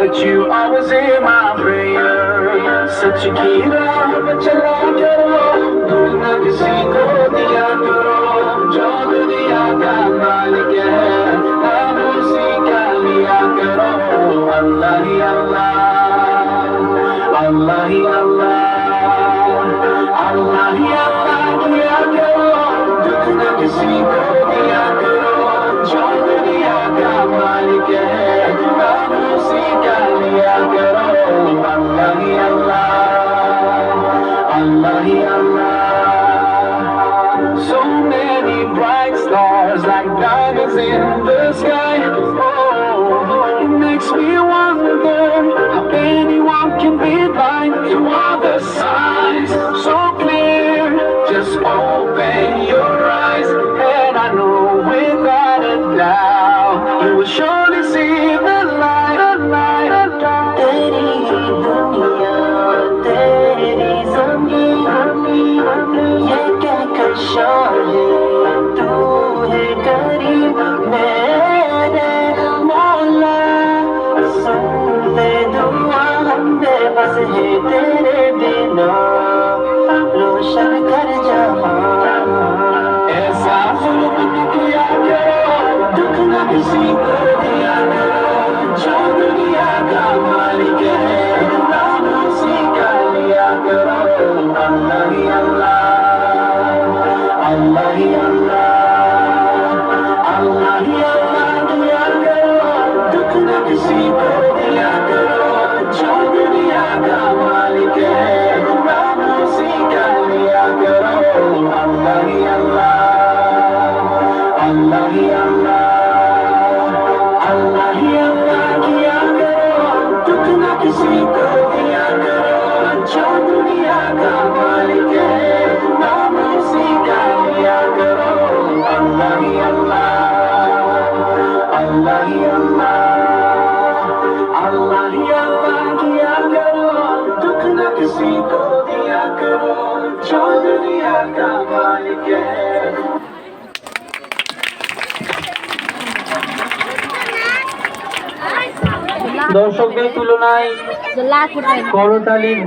but you always hear my prayer. सच की राह पे चला करो, दूर न किसी को दिया करो, जो दुनिया का मालिक है नाम उसी का लिया करो। अल्लाह ही अल्लाह, अल्लाह ही अल्लाह, अल्लाह ही अल्लाह किया करो, दुख न किसी को दिया करो, जो दुनिया का मालिक है नाम उसी का लिया करो। अल्लाह ही अल्लाह, अल्लाह ही अल्लाह। So many bright stars like diamonds in the sky. Oh, it makes me wonder how anyone can be blind to all the signs so clear. Just open your eyes, and I know without a doubt you will surely see the light, the light, the light. तेरी दुनिया तेरी ज़मीन ये कहकर शायर तू है करीम मेरे मौला सुन ले दुआ हम बेबस है तेरे बिना रोशन कर जहां ऐसा जुल्म किया करो, दुख न किसी को दिया करो, जो दुनिया का मालिक है नाम उसी का लिया करो। अल्लाह ही अल्लाह, अल्लाह ही अल्लाह, अल्लाह ही अल्लाह किया करो, दुख न किसी को दिया करो, जो दुनिया का मालिक है नाम उसी का लिया करो। अल्लाह ही अल्लाह, अल्लाह ही अल्लाह, अल्लाह ही अल्लाह किया करो, दुख न किसी को दिया करो, जो दुनिया का मालिक है नाम उसी का लिया करो। अल्लाह ही अल्लाह, अल्लाह ही अल्लाह, अल्लाह ही अल्लाह किया करो, दुख न किसी को दिया करो, जो दुनिया का मालिक है। দর্শকদের তুলনায় করতালির